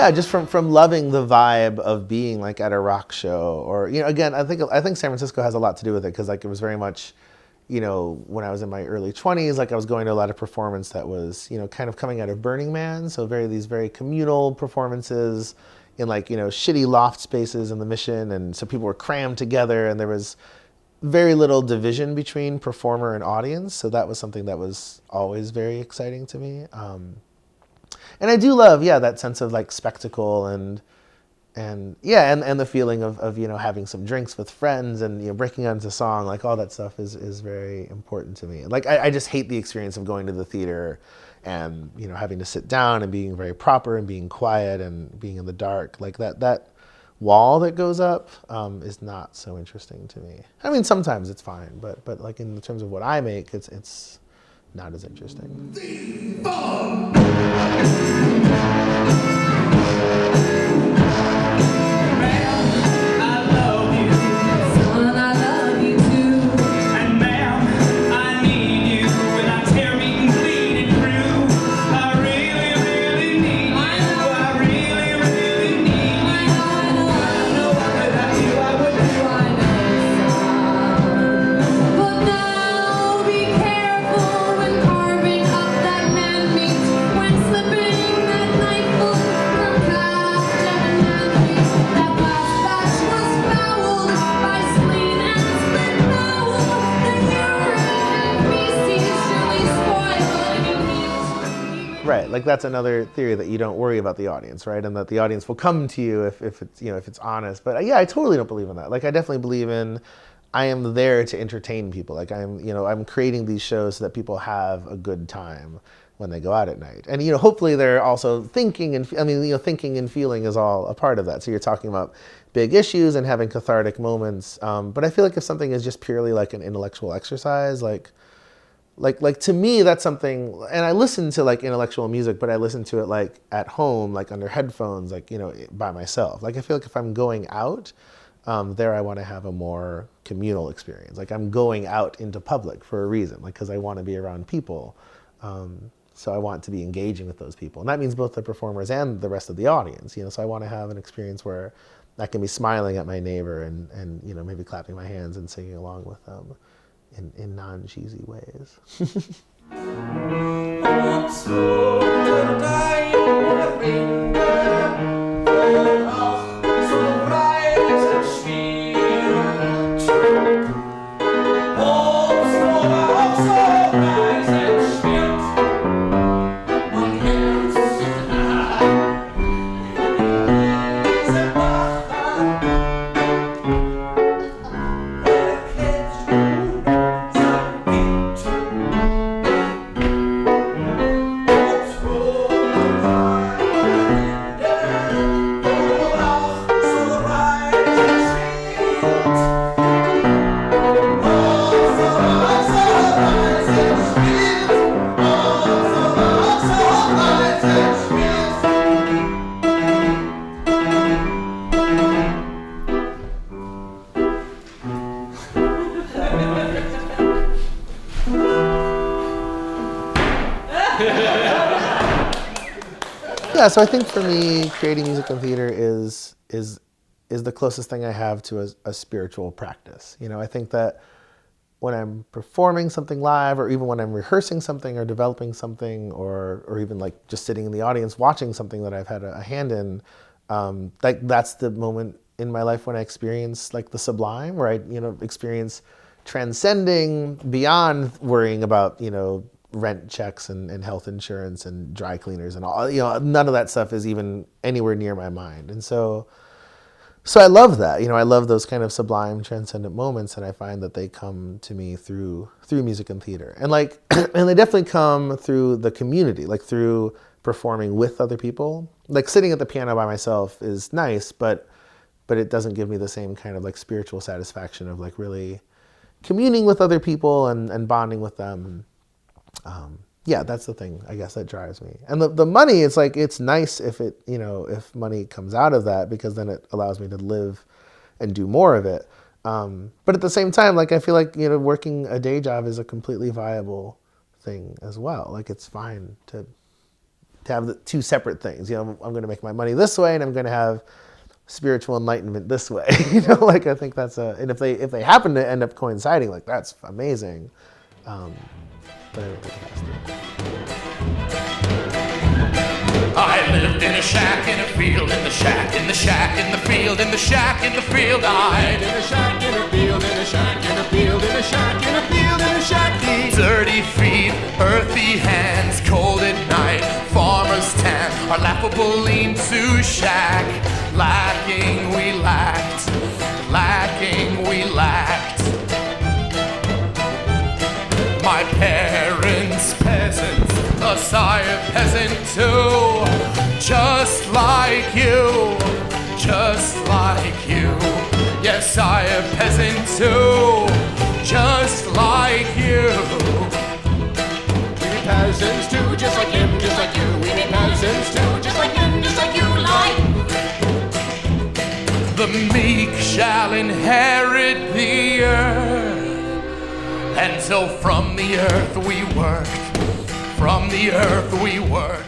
Yeah, just from loving the vibe of being like at a rock show, or again, I think San Francisco has a lot to do with it, because like it was very much, when I was in my early 20s, like I was going to a lot of performance that was, kind of coming out of Burning Man, so these very communal performances in like shitty loft spaces in the Mission, and so people were crammed together, and there was very little division between performer and audience, so that was something that was always very exciting to me. And I do love, that sense of like spectacle and the feeling of having some drinks with friends and breaking out into song, like all that stuff is very important to me. Like I just hate the experience of going to the theater and having to sit down and being very proper and being quiet and being in the dark. Like that wall that goes up is not so interesting to me. I mean, sometimes it's fine, but like in terms of what I make, it's not as interesting. Right, like that's another theory, that you don't worry about the audience, right? And that the audience will come to you if it's if it's honest. But yeah, I totally don't believe in that. Like I definitely believe in, I am there to entertain people. Like I'm creating these shows so that people have a good time when they go out at night. And hopefully they're also thinking, and thinking and feeling is all a part of that. So you're talking about big issues and having cathartic moments. But I feel like if something is just purely like an intellectual exercise, like to me, that's something, and I listen to like intellectual music, but I listen to it like at home, like under headphones, like, by myself. Like I feel like if I'm going out, there I want to have a more communal experience. Like I'm going out into public for a reason, like because I want to be around people. So I want to be engaging with those people. And that means both the performers and the rest of the audience, so I want to have an experience where I can be smiling at my neighbor and maybe clapping my hands and singing along with them in non-cheesy ways. Yeah, so I think for me, creating music and theater is the closest thing I have to a spiritual practice. I think that when I'm performing something live, or even when I'm rehearsing something or developing something, or even like just sitting in the audience watching something that I've had a hand in, that's the moment in my life when I experience like the sublime, where I experience transcending beyond worrying about rent checks and health insurance and dry cleaners and all. None of that stuff is even anywhere near my mind. And so I love that. I love those kind of sublime, transcendent moments, and I find that they come to me through music and theater. And like and they definitely come through the community, like through performing with other people. Like sitting at the piano by myself is nice, but it doesn't give me the same kind of like spiritual satisfaction of like really communing with other people and bonding with them. Yeah, that's the thing, I guess, that drives me. And the money, it's like, it's nice if if money comes out of that, because then it allows me to live and do more of it. But at the same time, like, I feel like, working a day job is a completely viable thing as well. Like, it's fine to have the two separate things. I'm going to make my money this way, and I'm going to have spiritual enlightenment this way. Like I think that's and if they happen to end up coinciding, like that's amazing. But I don't think it has to. I lived in a shack, in a field, in the shack, in the shack, in the field, in the shack, in the field. I lived in a shack, in a field, in a shack, in a field, in a shack, in a field, in a shack. Dirty feet, earthy hands, cold at night, farmer's tan, our laughable lean-to shack. Lacking we lacked, lacking we lacked. My parents peasants, a sire peasant too. Just like you, just like you. Yes, I a peasant too, just like you. We be peasants too, just like him, just like you. We be peasants too, just like him, just like you, like. The meek shall inherit the earth, and so from the earth we work, from the earth we work.